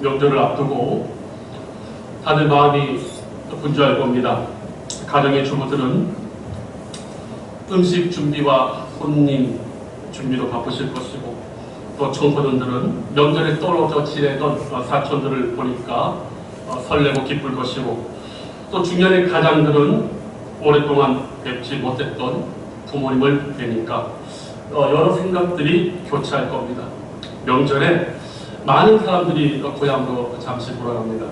명절을 앞두고 다들 마음이 분주할 겁니다. 가정의 주부들은 음식 준비와 손님 준비로 바쁘실 것이고, 또 청소년들은 명절에 떨어져 지내던 사촌들을 보니까 설레고 기쁠 것이고, 또 중년의 가장들은 오랫동안 뵙지 못했던 부모님을 뵈니까 여러 생각들이 교차할 겁니다. 명절에 많은 사람들이 고향으로 잠시 돌아갑니다.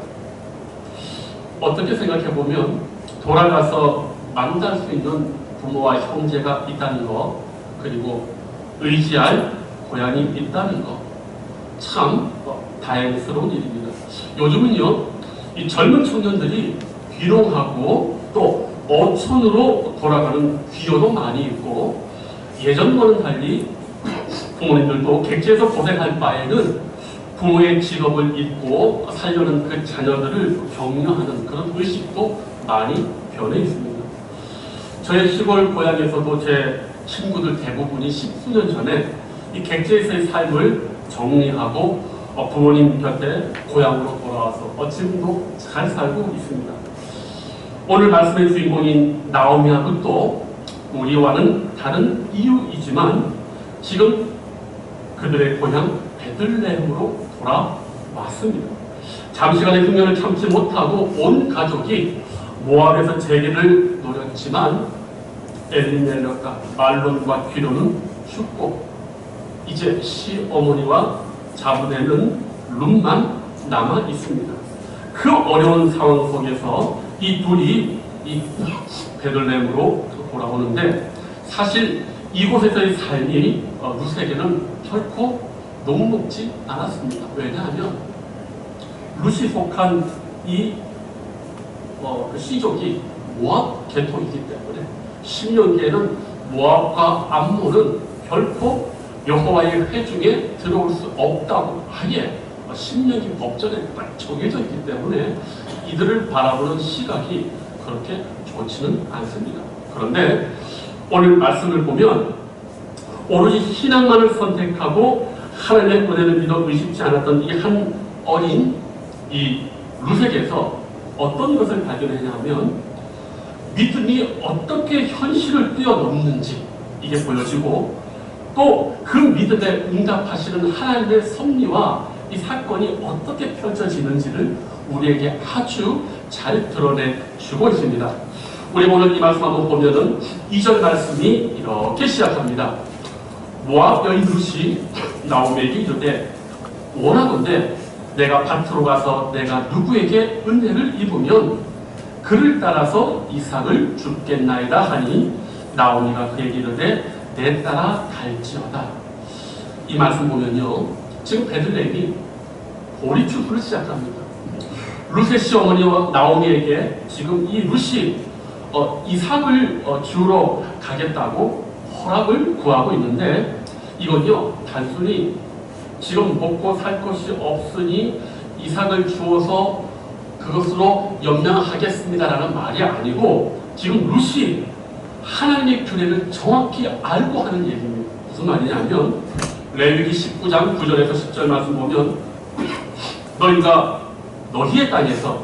어떻게 생각해보면 돌아가서 만날 수 있는 부모와 형제가 있다는 것, 그리고 의지할 고향이 있다는 것, 참 다행스러운 일입니다. 요즘은요, 이 젊은 청년들이 귀농하고 또 어촌으로 돌아가는 귀여도 많이 있고, 예전과는 달리 부모님들도 객지에서 고생할 바에는 부모의 직업을 잊고 살려는 그 자녀들을 격려하는 그런 의식도 많이 변해 있습니다. 저의 시골 고향에서도 제 친구들 대부분이 10수년 전에 이 객지에서의 삶을 정리하고 부모님 곁에 고향으로 돌아와서 지금도 잘 살고 있습니다. 오늘 말씀의 주인공인 나오미하고 또 우리와는 다른 이유이지만 지금 그들의 고향 베들레헴으로 돌아왔습니다. 잠시간의 흉년을 참지 못하고 온 가족이 모압에서 재기를 노렸지만 엘리멜렉과 말론과 귀로는 죽고 이제 시어머니와 자부되는 룸만 남아 있습니다. 그 어려운 상황 속에서 이 둘이 이 베들레헴으로 돌아오는데, 사실 이곳에서의 삶이 룻에게는 결코 녹록지 않았습니다. 왜냐하면 룻이 속한 이 시족이 모압 계통이기 때문에 10년기에는 모압과 암몬은 결코 여호와의 회중에 들어올 수 없다고 아예 10년기 법전에 딱 정해져 있기 때문에 이들을 바라보는 시각이 그렇게 좋지는 않습니다. 그런데 오늘 말씀을 보면 오로지 신앙만을 선택하고 하나님의 은혜를 믿어 의심치 않았던 이 한 어린 이 룻에게서 어떤 것을 발견했냐면 믿음이 어떻게 현실을 뛰어넘는지 이게 보여지고, 또 그 믿음에 응답하시는 하나님의 섭리와 이 사건이 어떻게 펼쳐지는지를 우리에게 아주 잘 드러내주고 있습니다. 우리 오늘 이 말씀 한번 보면은 2절 말씀이 이렇게 시작합니다. 모압 여인 룻이 나오미에게 이르되 원하건대 내가 밭으로 가서 내가 누구에게 은혜를 입으면 그를 따라서 이삭을 줍겠나이다 하니 나오미가 그에게 이르되 내 따라 갈지어다. 이 말씀 보면요, 지금 베들레헴이 보리 추수를 시작합니다. 룻의 시어머니와 나오미에게 지금 이 룻이 이삭을 주러 가겠다고 허락을 구하고 있는데, 이건요 단순히 지금 먹고 살 것이 없으니 이삭을 주어서 그것으로 연명하겠습니다라는 말이 아니고, 지금 룻이 하나님의 규례를 정확히 알고 하는 얘기입니다. 무슨 말이냐면 레위기 19장 9절에서 10절 말씀 보면 너희가 너희의 땅에서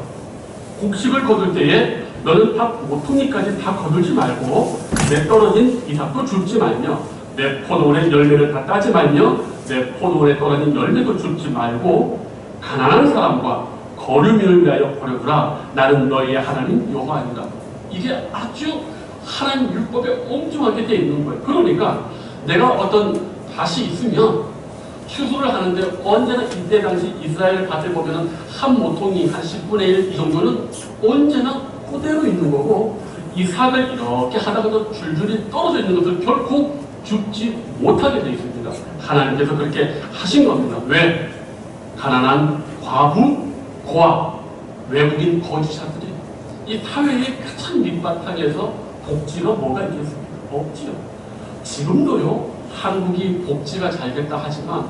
곡식을 거둘 때에 너는 밥 모퉁이까지 다 거둘지 말고 내 떨어진 이삭도 줍지 말며 내 포도원의 열매를 다 따지 말며 내 포도원에 떨어진 열매도 줍지 말고 가난한 사람과 거류민을 위하여 버려두라. 나는 너희의 하나님 여호와니라. 이게 아주 하나님 율법에 엄중하게 되어 있는 거예요. 그러니까 내가 어떤 밭이 있으면 추수를 하는데 언제나 이때 당시 이스라엘 밭을 보면 한 모퉁이 한 10분의 1 이 정도는 언제나 그대로 있는 거고, 이삭을 이렇게 하다가도 줄줄이 떨어져 있는 것을 결코 줍지 못하게 되어 있습니다. 하나님께서 그렇게 하신 겁니다. 왜? 가난한 과부, 고아, 외국인 거주자들이 이 사회의 가장 밑바탕에서 복지가 뭐가 있겠습니까? 없지요. 지금도요, 한국이 복지가 잘 됐다 하지만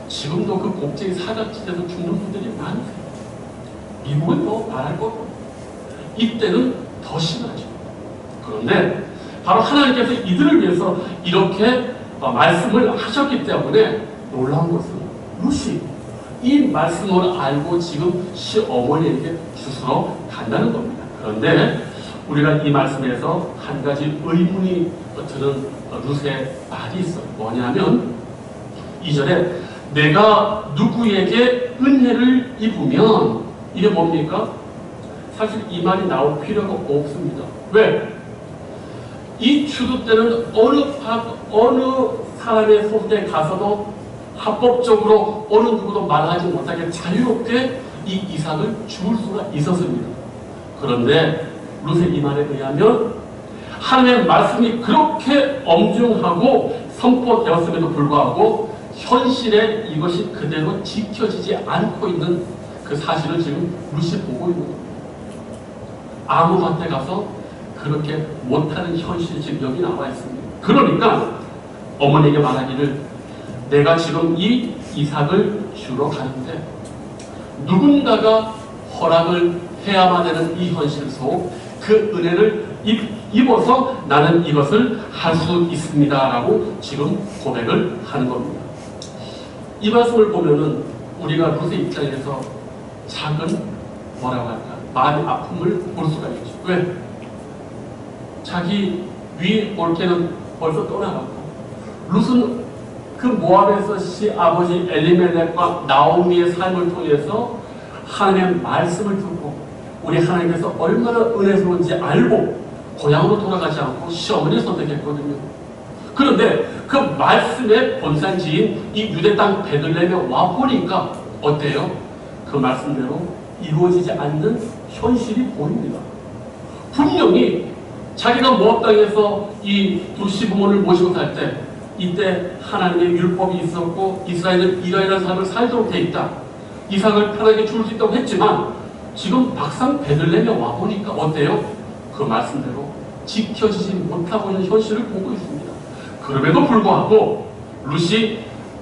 지금도 그 복지의 사각지대에서 죽는 분들이 많으세요. 미국은 뭐 말할 거고 이때는 더 심하죠. 그런데 바로 하나님께서 이들을 위해서 이렇게 말씀을 하셨기 때문에 놀라운 것은 룻이 이 말씀을 알고 지금 시어머니에게 주스러 간다는 겁니다. 그런데 우리가 이 말씀에서 한 가지 의문이 드는 룻의 말이 있어요. 뭐냐면 2절에 내가 누구에게 은혜를 입으면, 이게 뭡니까? 사실 이 말이 나올 필요가 없습니다. 왜? 이 추수 때는 어느 사람의 소속에 가서도 합법적으로 어느 누구도 말하지 못하게 자유롭게 이 이삭을 줄 수가 있었습니다. 그런데 룻의 이 말에 의하면 하나님의 말씀이 그렇게 엄중하고 선포되었음에도 불구하고 현실에 이것이 그대로 지켜지지 않고 있는 그 사실을 지금 룻이 보고 있는 겁니다. 아무 밭에 가서 그렇게 못하는 현실이 지금 여기 나와 있습니다. 그러니까 어머니에게 말하기를 내가 지금 이 이삭을 주러 가는데 누군가가 허락을 해야만 되는 이 현실 속 그 은혜를 입어서 나는 이것을 할 수 있습니다 라고 지금 고백을 하는 겁니다. 이 말씀을 보면은 우리가 룻의 입장에서 작은 뭐라고 할까 마음의 아픔을 볼 수가 있죠. 왜? 자기 위 올케는 벌써 떠나갔고 룻은 그 모압에서 시아버지 엘리멜렉과 나오미의 삶을 통해서 하나님의 말씀을 듣고 우리 하나님께서 얼마나 은혜스러운지 알고 고향으로 돌아가지 않고 시어머니를 선택했거든요. 그런데 그 말씀의 본산지인 이 유대 땅 베들레헴에 와보니까 어때요? 그 말씀대로 이루어지지 않는 현실이 보입니다. 분명히 자기가 모압 땅에서 이 두 시부모를 모시고 살 때 이때 하나님의 율법이 있었고 이스라엘은 이러이러한 삶을 살도록 돼 있다. 이삭을 편하게 줄 수 있다고 했지만 지금 막상 베들레헴에 와보니까 어때요? 그 말씀대로 지켜지지 못하고 있는 현실을 보고 있습니다. 그럼에도 불구하고 룻이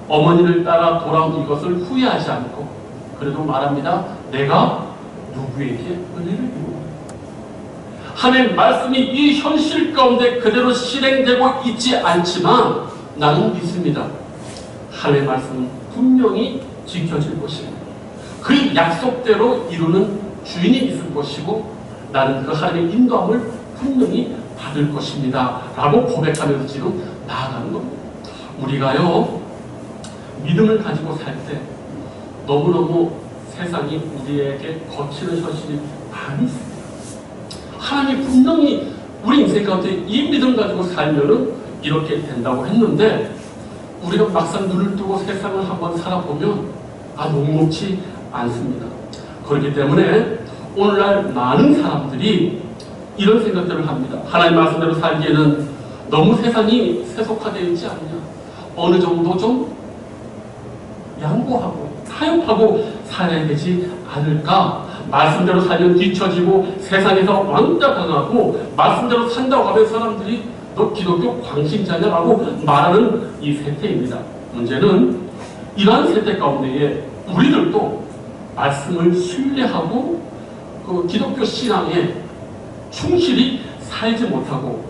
어머니를 따라 돌아온 이것을 후회하지 않고 그래도 말합니다. 내가 누구에게 은혜를 입어? 하나님의 말씀이 이 현실 가운데 그대로 실행되고 있지 않지만 나는 믿습니다. 하나님의 말씀은 분명히 지켜질 것입니다. 그 약속대로 이루는 주인이 있을 것이고 나는 그 하나님의 인도함을 분명히 받을 것입니다 라고 고백하면서 지금 나아가는 겁니다. 우리가요 믿음을 가지고 살 때 너무너무 세상이 우리에게 거치는 현실이 많이 있습니다. 하나님이 분명히 우리 인생 가운데 이 믿음 가지고 살면은 이렇게 된다고 했는데 우리가 막상 눈을 뜨고 세상을 한번 살아보면 녹록치 않습니다. 그렇기 때문에 오늘날 많은 사람들이 이런 생각들을 합니다. 하나님 말씀대로 살기에는 너무 세상이 세속화되어 있지 않냐. 어느 정도 좀 양보하고 타협하고 살아야 되지 않을까. 말씀대로 살면 뒤처지고 세상에서 왕따 당하고 말씀대로 산다고 하면 사람들이 너 기독교 광신자냐라고 말하는 이 세태입니다. 문제는 이러한 세태 가운데에 우리들도 말씀을 신뢰하고 그 기독교 신앙에 충실히 살지 못하고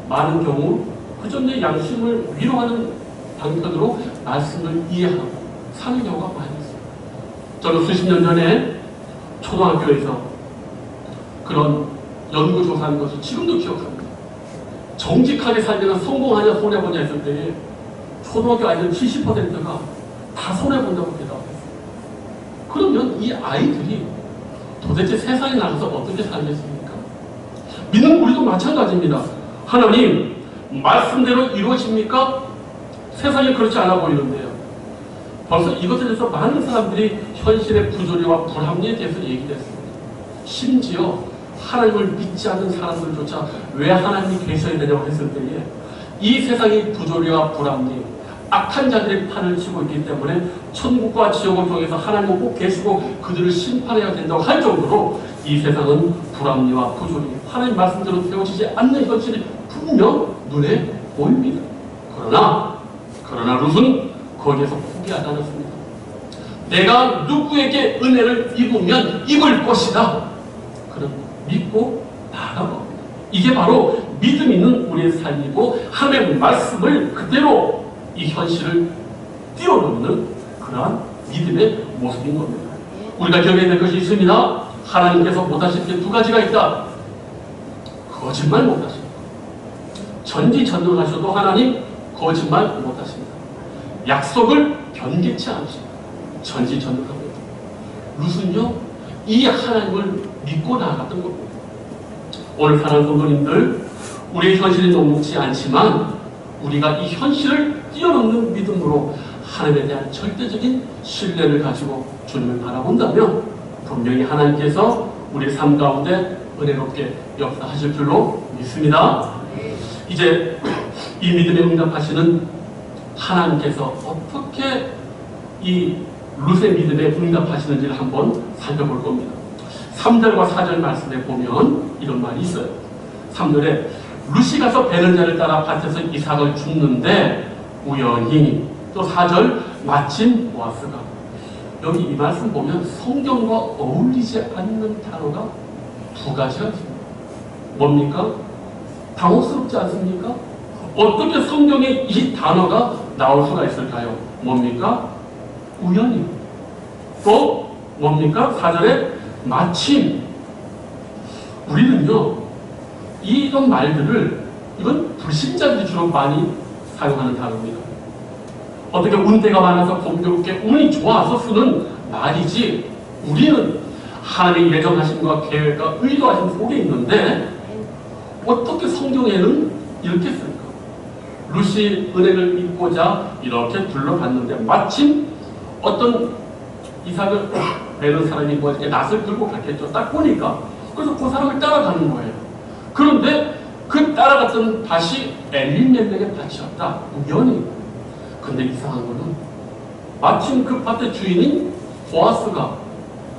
많은 경우 그저 내 양심을 위로하는 방편으로 말씀을 이해하고 사는 경우가 많이 있습니다. 저는 수십 년 전에 초등학교에서 그런 연구조사하는 것을 지금도 기억합니다. 정직하게 살면 성공하냐 손해보냐 했을 때 초등학교 아이들 70%가 다 손해본다고 대답했어요. 그러면 이 아이들이 도대체 세상에 나가서 어떻게 살겠습니까? 믿는 우리도 마찬가지입니다. 하나님 말씀대로 이루어집니까? 세상이 그렇지 않아 보이는데요. 벌써 이것에 대해서 많은 사람들이 현실의 부조리와 불합리에 대해서 얘기를 했습니다. 심지어 하나님을 믿지 않는 사람들조차 왜 하나님이 계셔야 되냐고 했을 때에 이 세상의 부조리와 불합리, 악한 자들의 판을 치고 있기 때문에 천국과 지옥을 통해서 하나님은 꼭 계시고 그들을 심판해야 된다고 할 정도로 이 세상은 불합리와 부조리, 하나님 말씀대로 되어지지 않는 현실이 분명 눈에 보입니다. 그러나 룻은 거기에서 포기하지 않았습니다. 내가 누구에게 은혜를 입으면 입을 것이다. 그런 믿고 나아간 겁니다. 이게 바로 믿음 있는 우리의 삶이고 하나님의 말씀을 그대로 이 현실을 뛰어넘는 그러한 믿음의 모습인 겁니다. 우리가 기억해야 될 것이 있습니다. 하나님께서 못하실 게 두 가지가 있다. 거짓말 못하십니다. 전지전능하셔도 하나님 거짓말 못하십니다. 약속을 변개치 않으십니다. 전지전능합니다. 룻은요, 이 하나님을 믿고 나아갔던 겁니다. 오늘 사랑하는 성도님들, 우리의 현실이 녹록지 않지만 우리가 이 현실을 뛰어넘는 믿음으로 하나님에 대한 절대적인 신뢰를 가지고 주님을 바라본다면 분명히 하나님께서 우리의 삶 가운데 은혜롭게 역사하실 줄로 믿습니다. 이제 이 믿음에 응답하시는 하나님께서 어떻게 이 룻의 믿음에 응답하시는지를 한번 살펴볼 겁니다. 3절과 4절 말씀에 보면 이런 말이 있어요. 3절에 룻이 가서 베느냐를 따라 밭에서 이삭을 줍는데 우연히, 또 4절 마침 보아스가. 여기 이 말씀 보면 성경과 어울리지 않는 단어가 두 가지가 있습니다. 뭡니까? 당혹스럽지 않습니까? 어떻게 성경에 이 단어가 나올 수가 있을까요? 뭡니까? 우연히. 또 뭡니까? 4절에 마침. 우리는요, 이런 말들을, 이건 불신자들이 주로 많이 사용하는 단어입니다. 어떻게 운대가 많아서 공교롭게 운이 좋아서 쓰는 말이지, 우리는 하나님의 예정하심과 계획과 의도하심 속에 있는데 어떻게 성경에는 이렇게 쓸까? 룻이 은혜를 입고자 이렇게 둘러봤는데 마침 어떤 이삭을 베는 사람이 뭐 이렇게 낫을 들고 갔겠죠. 딱 보니까. 그래서 그 사람을 따라가는 거예요. 그런데 그 따라갔던 밭이 엘리멜렉의 밭이었다. 우연히. 근데 이상한 거는 마침 그 밭의 주인인 보아스가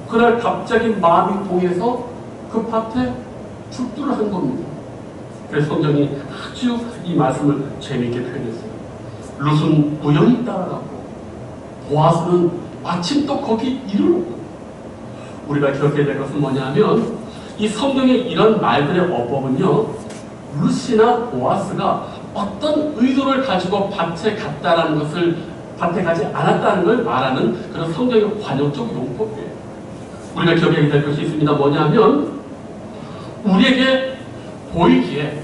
그날 갑자기 마음이 동해서 그 밭에 출두를 한 겁니다. 그래서 성경이 아주 이 말씀을 재미있게 표현했어요. 룻은 우연히 따라갔고 보아스는 마침 또 거기 이르렀고. 우리가 기억해야 될 것은 뭐냐면 이 성경의 이런 말들의 어법은요, 룻이나 보아스가 어떤 의도를 가지고 밭에 갔다라는 것을, 밭에 가지 않았다는 걸 말하는 그런 성경의 관용적 용법이에요. 우리가 기억해야 될 것이 있습니다. 뭐냐면 우리에게 보이기에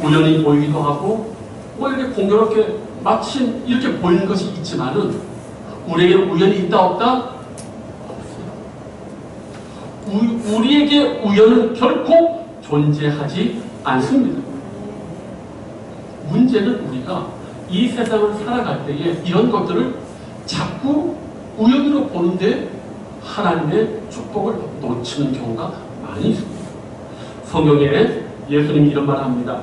우연히 보이기도 하고 뭐 이렇게 공교롭게 마침 이렇게 보이는 것이 있지만은 우리에게는 우연이 있다 없다? 없어요. 우리에게 우연은 결코 존재하지 않습니다. 문제는 우리가 이 세상을 살아갈 때에 이런 것들을 자꾸 우연으로 보는데 하나님의 축복을 놓치는 경우가 많이 있습니다. 성경에 예수님이 이런 말을 합니다.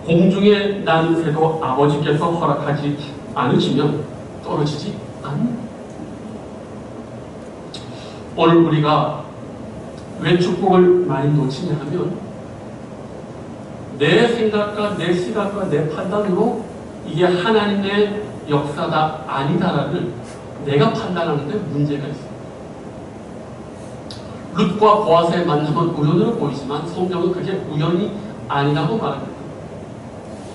공중에 나는 새도 아버지께서 허락하지 않으시면 떨어지지 않는다. 오늘 우리가 왜 축복을 많이 놓치냐 하면 내 생각과 내 시각과 내 판단으로 이게 하나님의 역사다 아니다라를 내가 판단하는데 문제가 있습니다. 룻과 보아스의 만남은 우연으로 보이지만 성경은 그게 우연이 아니라고 말합니다.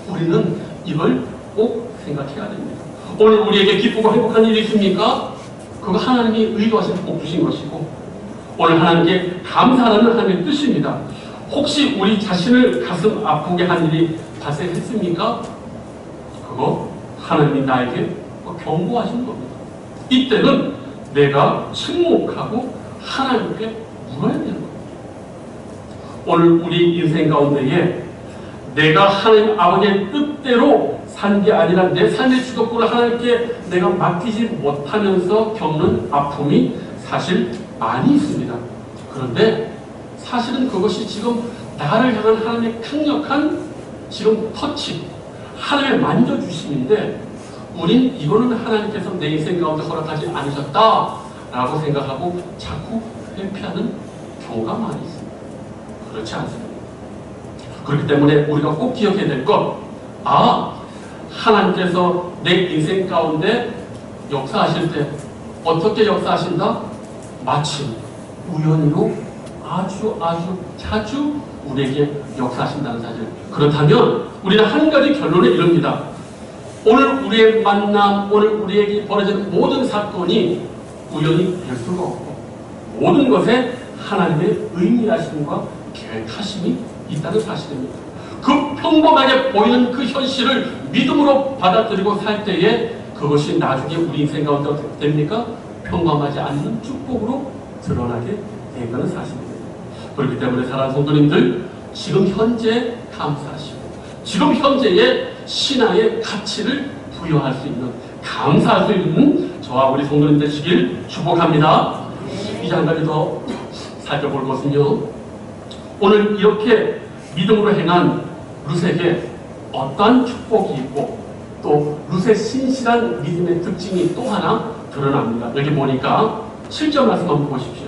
우리는 이걸 꼭 생각해야 됩니다. 오늘 우리에게 기쁘고 행복한 일이 있습니까? 그거 하나님이 의도하신 복 주신 것이고 오늘 하나님께 감사하는 하나님의 뜻입니다. 혹시 우리 자신을 가슴 아프게 한 일이 발생했습니까? 그거 하나님이 나에게 경고하신 겁니다. 이때는 내가 침묵하고 하나님께 물어야 되는 겁니다. 오늘 우리 인생 가운데에 내가 하나님 아버지의 뜻대로 산 게 아니라 내 삶의 주도권을 하나님께 내가 맡기지 못하면서 겪는 아픔이 사실 많이 있습니다. 그런데 사실은 그것이 지금 나를 향한 하나님의 강력한 지금 터치, 하나님의 만져주심인데 우린 이거는 하나님께서 내 인생 가운데 허락하지 않으셨다라고 생각하고 자꾸 회피하는 경우가 많이 있습니다. 그렇지 않습니다. 그렇기 때문에 우리가 꼭 기억해야 될 것, 하나님께서 내 인생 가운데 역사하실 때 어떻게 역사하신다? 마침 우연히로 아주 자주 우리에게 역사하신다는 사실. 그렇다면 우리는 한 가지 결론에 이릅니다. 오늘 우리의 만남, 오늘 우리에게 벌어지는 모든 사건이 우연히 될 수가 없고 모든 것에 하나님의 의미하심과 계획하심이 있다는 사실입니다. 그 평범하게 보이는 그 현실을 믿음으로 받아들이고 살 때에 그것이 나중에 우리 인생 가운데 어떻게 됩니까? 평범하지 않는 축복으로 드러나게 된다는 사실입니다. 그렇기 때문에 사랑하는 성도님들, 지금 현재 감사하시고 지금 현재의 신앙의 가치를 부여할 수 있는, 감사할 수 있는 저와 우리 성도님 되시길 축복합니다. 이제 한 가지 더 살펴볼 것은요, 오늘 이렇게 믿음으로 행한 룻에게 어떠한 축복이 있고 또 룻의 신실한 믿음의 특징이 또 하나 드러납니다. 여기 보니까 7절 말씀 한번 보십시오.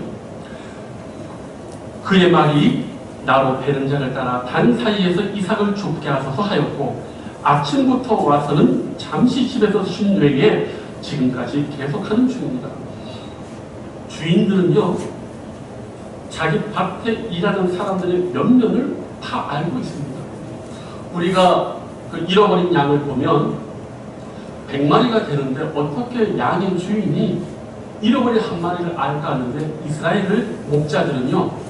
그의 말이 나로 베는 자를 따라 단 사이에서 이삭을 죽게 하소서 하였고 아침부터 와서는 잠시 집에서 쉰 외에 지금까지 계속하는 중입니다. 주인들은요, 자기 밭에 일하는 사람들의 면면을 다 알고 있습니다. 우리가 그 잃어버린 양을 보면 100마리가 되는데 어떻게 양의 주인이 잃어버린 한 마리를 알까 하는데, 이스라엘 목자들은요,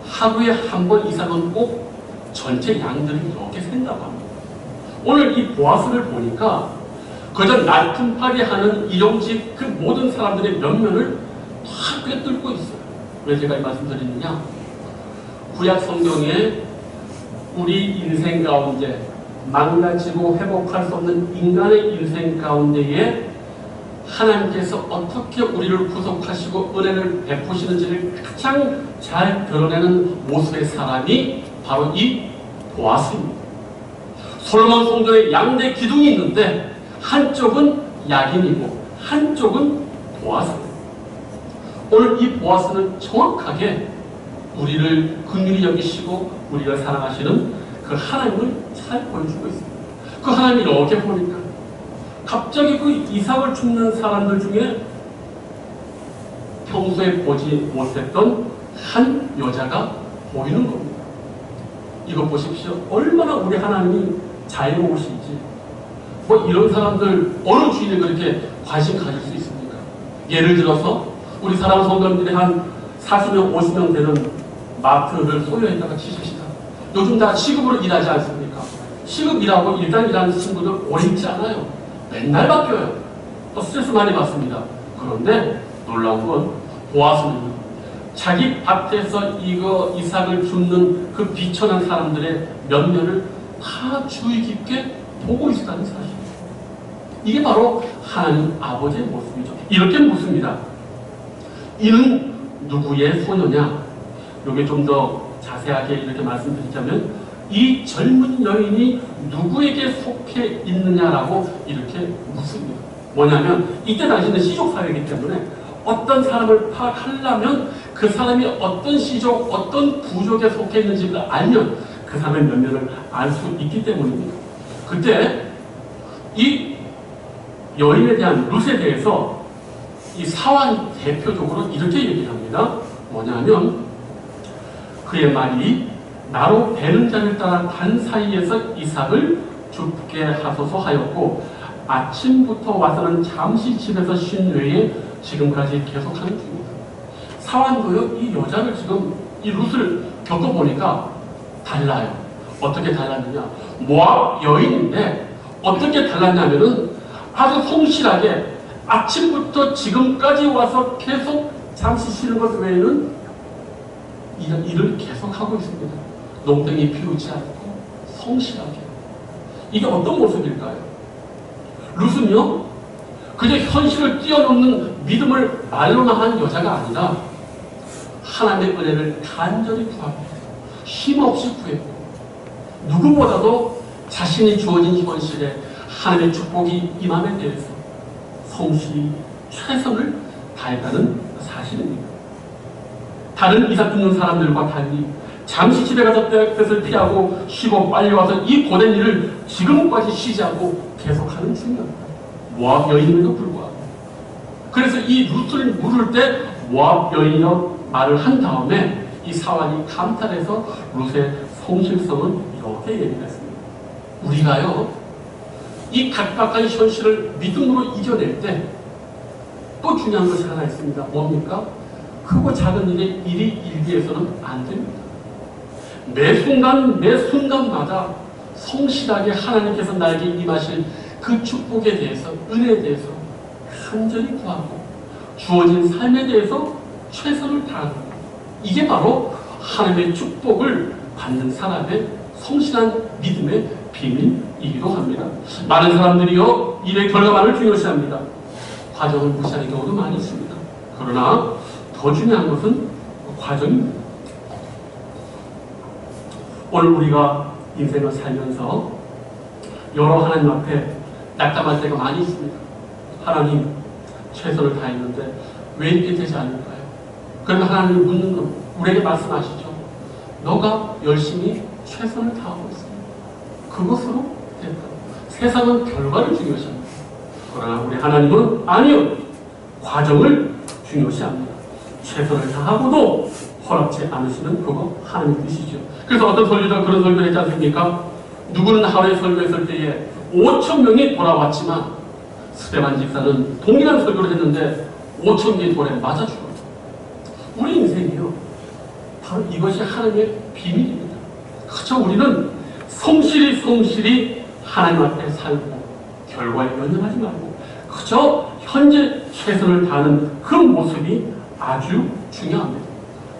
하루에 한 번 이상은 꼭 전체 양들을 이렇게 센다고 합니다. 오늘 이 보아스를 보니까 그저 날품팔이 하는 일용직 그 모든 사람들의 면면을 다 꿰뚫고 있어요. 왜 제가 이 말씀 드리느냐? 구약 성경에 우리 인생 가운데 망가지고 회복할 수 없는 인간의 인생 가운데에 하나님께서 어떻게 우리를 구속하시고 은혜를 베푸시는지를 가장 잘 드러내는 모습의 사람이 바로 이 보아스입니다. 솔로몬 성전에 양대 기둥이 있는데 한쪽은 야긴이고 한쪽은 보아스입니다. 오늘 이 보아스는 정확하게 우리를 긍휼히 여기시고 우리를 사랑하시는 그 하나님을 잘 보여주고 있습니다. 그 하나님이 이렇게 보니까 갑자기 그 이삭을 줍는 사람들 중에 평소에 보지 못했던 한 여자가 보이는 겁니다. 이거 보십시오. 얼마나 우리 하나님이 자유로우신지. 뭐 이런 사람들 어느 주인이 그렇게 관심 가질 수 있습니까? 예를 들어서 우리 사람 성도님들이 한 40명, 50명 되는 마트를 소유했다가 치십시다. 요즘 다 시급으로 일하지 않습니까? 시급 일하고 일단 일하는 친구들 오래 있지 않아요. 맨날 바뀌어요. 또 스트레스 많이 받습니다. 그런데 놀라운 건 보아스는 자기 밭에서 이삭을 줍는 그 비천한 사람들의 면면을 다 주의 깊게 보고 있었다는 사실입니다. 이게 바로 하나님 아버지의 모습이죠. 이렇게 묻습니다. 이는 누구의 소녀냐? 여기 좀 더 자세하게 이렇게 말씀드리자면 이 젊은 여인이 누구에게 속해 있느냐라고 이렇게 묻습니다. 뭐냐면 이때 당시는 시족사회이기 때문에 어떤 사람을 파악하려면 그 사람이 어떤 시족, 어떤 부족에 속해 있는지를 알면 그 사람의 면면을 알 수 있기 때문입니다. 그때 이 여인에 대한 룻에 대해서 이 사환이 대표적으로 이렇게 얘기를 합니다. 뭐냐면 그의 말이 나로 베는 자를 따라 단 사이에서 이삭을 죽게 하소서 하였고 아침부터 와서는 잠시 집에서 쉰 외에 지금까지 계속하는 중입니다. 사환도요, 이 여자를 지금 이 룻을 겪어보니까 달라요. 어떻게 달랐느냐? 모압 여인인데 어떻게 달랐냐면은 아주 성실하게 아침부터 지금까지 와서 계속 잠시 쉬는 것 외에는 일을 계속하고 있습니다. 농땡이 피우지 않고 성실하게. 이게 어떤 모습일까요? 룻은요, 그저 현실을 뛰어넘는 믿음을 말로나 한 여자가 아니라 하나님의 은혜를 간절히 구하고 힘없이 구했고 누구보다도 자신이 주어진 현실에 하나님의 축복이 임함에 대해서 성실히 최선을 다했다는 사실입니다. 다른 이삭 줍는 사람들과 달리 잠시 집에 가서 햇볕을 피하고 쉬고 빨리 와서 이 고된 일을 지금까지 쉬지 않고 계속하는 중입니다. 모압 여인임에도 불구하고. 그래서 이 룻을 물을 때 모압 여인이라고 말을 한 다음에 이 사환이 감탄해서 룻의 성실성을 이렇게 얘기했습니다. 우리가요, 이 각박한 현실을 믿음으로 이겨낼 때 또 중요한 것이 하나 있습니다. 뭡니까? 크고 작은 일이 일기에서는 안 됩니다. 매 순간마다 성실하게 하나님께서 나에게 임하실 그 축복에 대해서, 은혜에 대해서 간절히 구하고 주어진 삶에 대해서 최선을 다하는 것. 이게 바로 하나님의 축복을 받는 사람의 성실한 믿음의 비밀이기도 합니다. 많은 사람들이요, 일의 결과만을 중요시합니다. 과정을 무시하는 경우도 많이 있습니다. 그러나 더 중요한 것은 과정입니다. 오늘 우리가 인생을 살면서 여러 하나님 앞에 낙담할 때가 많이 있습니다. 하나님, 최선을 다했는데 왜 이렇게 되지 않을까요? 그러면 하나님이 묻는 건 우리에게 말씀하시죠. 너가 열심히 최선을 다하고 있습니다. 그것으로 됐다. 세상은 결과를 중요시합니다. 그러나 우리 하나님은 아니요. 과정을 중요시합니다. 최선을 다하고도 허락지 않으시는 그거 하나님 뜻이죠. 그래서 어떤 설교자가 그런 설교를 했지 않습니까? 누구는 하루에 설교했을 때에 5,000명이 돌아왔지만 스데반 집사는 동일한 설교를 했는데 5,000명이 돌에 맞아 죽어요. 우리 인생이요, 바로 이것이 하나님의 비밀입니다. 그저 우리는 성실히 하나님 앞에 살고 결과에 연연하지 말고 그저 현재 최선을 다하는 그 모습이 아주 중요합니다.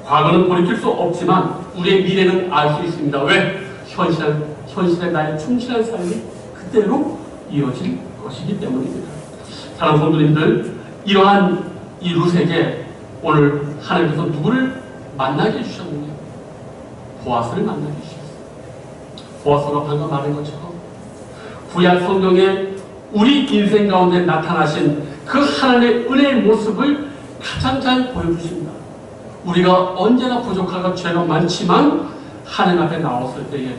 과거는 돌이킬 수 없지만 우리의 미래는 알 수 있습니다. 왜? 현실에 나의 충실한 삶이 그대로 이어질 것이기 때문입니다. 사랑하는 성도님들, 이러한 이 룻에게 오늘 하나님께서 누구를 만나게 해주셨느냐? 보아스를 만나게 해주셨어요. 보아스가 방금 말한 것처럼 구약 성경에 우리 인생 가운데 나타나신 그 하나님의 은혜의 모습을 가장 잘 보여주십니다. 우리가 언제나 부족하고 죄가 많지만 하나님 앞에 나왔을 때에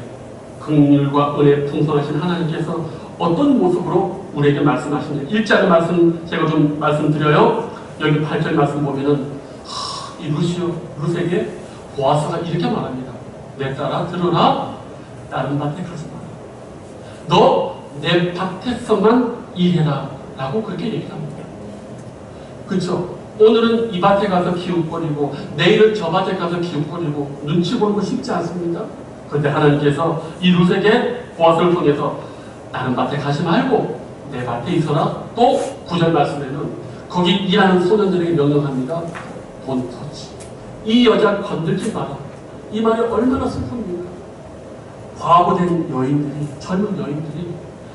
긍휼과 은혜 풍성하신 하나님께서 어떤 모습으로 우리에게 말씀하시는지 1절 말씀 제가 좀 말씀드려요. 여기 8절 말씀 보면은 이 룻에게 보아스가 이렇게 말합니다. 내 딸아 들으라. 다른 밭에 가지 마라. 너 내 밭에서만 일해라 라고 그렇게 얘기합니다. 그렇죠? 오늘은 이 밭에 가서 기웃거리고 내일은 저 밭에 가서 기웃거리고 눈치 보는 거 쉽지 않습니다. 그런데 하나님께서 이 룻에게 보아스를 통해서 다른 밭에 가지 말고 내 밭에 있어라. 또 9절 말씀에는 거기 일하는 소년들에게 명령합니다. Don't touch. 이 여자 건들지 마라. 이 말이 얼마나 슬픕니까? 과거된 여인들이, 젊은 여인들이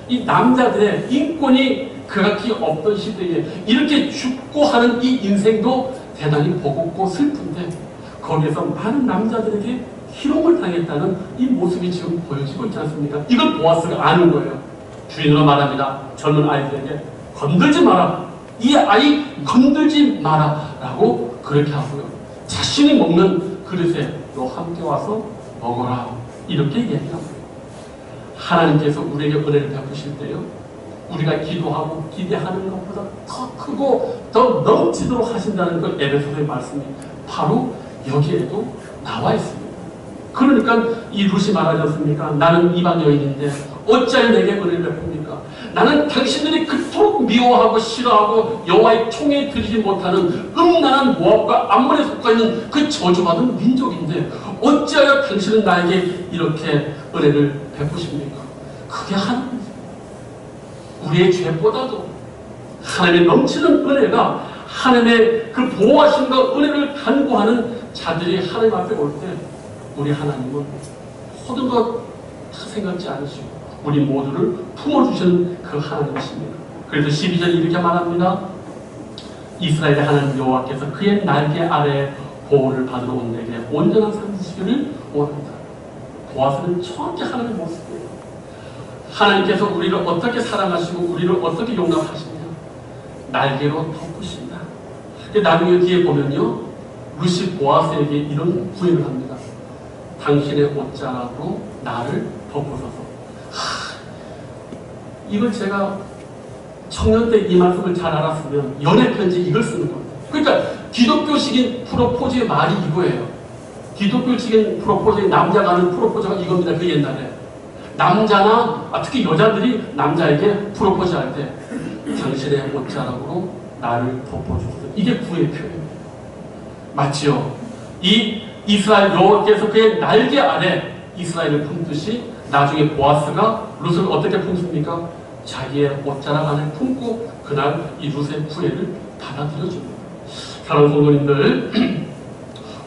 이 남자들의 인권이 극악히 없던 시대에 이렇게 죽고 하는 이 인생도 대단히 버겁고 슬픈데 거기에서 많은 남자들에게 희롱을 당했다는 이 모습이 지금 보여지고 있지 않습니까? 이걸 보아스가 아는 거예요. 주인으로 말합니다. 젊은 아이들에게 건들지 마라. 이 아이 건들지 마라 라고 그렇게 하고요. 자신이 먹는 그릇에 너 함께 와서 먹어라. 이렇게 얘기합니다. 하나님께서 우리에게 은혜를 베푸실 때요, 우리가 기도하고 기대하는 것보다 더 크고 더 넘치도록 하신다는 그 에베소서의 말씀이 바로 여기에도 나와 있습니다. 그러니까 이 룻이 말하지 않습니까? 나는 이방 여인인데 어찌하여 내게 은혜를 베풉니까? 나는 당신들이 그토록 미워하고 싫어하고 여호와의 총에 들이지 못하는 음란한 모압과 암몬에 속해 있는 그 저주받은 민족인데 어찌하여 당신은 나에게 이렇게 은혜를 베푸십니까? 그게 하나님입니다. 우리의 죄보다도 하나님의 넘치는 은혜가 하나님의 그 보호하심과 은혜를 간구하는 자들이 하나님 앞에 올 때 우리 하나님은 모든 것 다 생각지 않으시고 우리 모두를 품어주시는 그 하나님이십니다. 그래서 12절 이렇게 말합니다. 이스라엘의 하나님 여호와께서 그의 날개 아래 보호를 받으러 온 내게 온전한 삶 주시기를 원합니다. 보아스는 정확히 하나님의 모습이에요. 하나님께서 우리를 어떻게 사랑하시고 우리를 어떻게 용납하시냐? 날개로 덮으신다. 나중에 뒤에 보면요, 룻이 보아스에게 이런 구애를 합니다. 당신의 옷자락으로 나를 덮으소서. 이걸 제가 청년 때 이 말씀을 잘 알았으면 연애 편지 이걸 쓰는 겁니다. 그러니까 기독교식인 프로포즈의 말이 이거예요. 기독교식인 프로포즈의 남자가 하는 프로포즈가 이겁니다. 그 옛날에 남자나 특히 여자들이 남자에게 프로포즈 할 때 당신의 옷자락으로 나를 덮어주소서. 이게 구의 표현입니다. 맞지요? 이 이스라엘 여호와께서 그의 날개 아래 이스라엘을 품듯이 나중에 보아스가 룻을 어떻게 품습니까? 자기의 옷자락 안에 품고 그날 이 룻의 구애를 받아들여줍니다. 사랑하는 성도님들,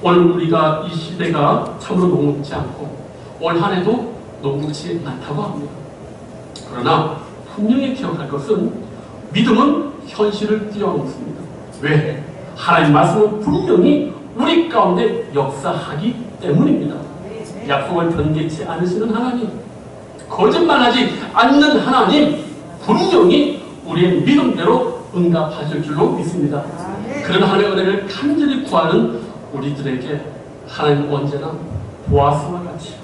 오늘 우리가 이 시대가 참으로 녹록지 않고 올 한 해도 녹록지 않다고 합니다. 그러나 분명히 기억할 것은 믿음은 현실을 뛰어넘습니다. 왜? 하나님 말씀은 분명히 우리 가운데 역사하기 때문입니다. 약속을 변개치 않으시는 하나님, 거짓말하지 않는 하나님, 분명히 우리의 믿음대로 응답하실 줄로 믿습니다. 그런 하나님의 은혜를 간절히 구하는 우리들에게 하나님은 언제나 보아스와 같이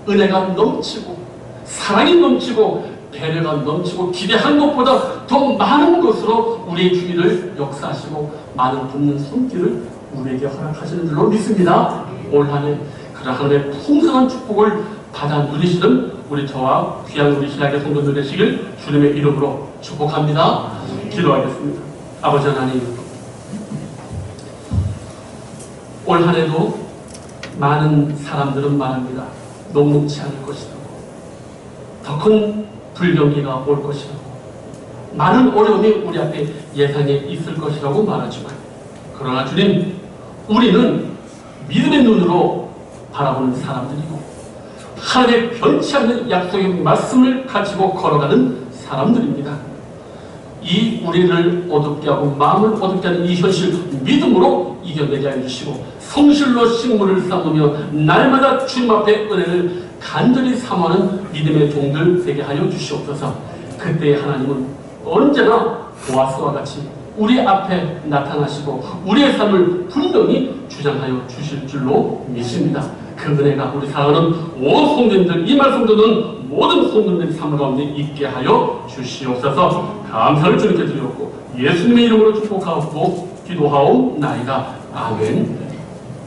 은혜가 넘치고 사랑이 넘치고 배려가 넘치고 기대한 것보다 더 많은 것으로 우리의 주위를 역사하시고 많은 돕는 손길을 우리에게 허락하시는 줄로 믿습니다. 올 한해 그런 하나님의 풍성한 축복을 받아 누리시는 우리 저와 귀한 우리 신약의 성도들 되시길 주님의 이름으로 축복합니다. 기도하겠습니다. 아버지 하나님, 올 한해도 많은 사람들은 말합니다. 녹록지 않을 것이라고, 더 큰 불경기가 올 것이라고, 많은 어려움이 우리 앞에 예상에 있을 것이라고 말하지만, 그러나 주님, 우리는 믿음의 눈으로 바라보는 사람들이고 하나님의 변치 않는 약속의 말씀을 가지고 걸어가는 사람들입니다. 이 우리를 어둡게 하고 마음을 어둡게 하는 이 현실 믿음으로 이겨내게 해주시고 성실로 식물을 쌓으며 날마다 주님 앞에 은혜를 간절히 사모하는 믿음의 종들 되게 하여 주시옵소서. 그때 하나님은 언제나 보아스와 같이 우리 앞에 나타나시고 우리의 삶을 분명히 주장하여 주실 줄로 믿습니다. 그 은혜가 우리 사랑하는 온 성도님들, 이 말씀 듣는 모든 성도님들의 삶 가운데 있게 하여 주시옵소서. 감사를 주님께 드렸고 예수님의 이름으로 축복하고 기도하옵나이다. 아멘.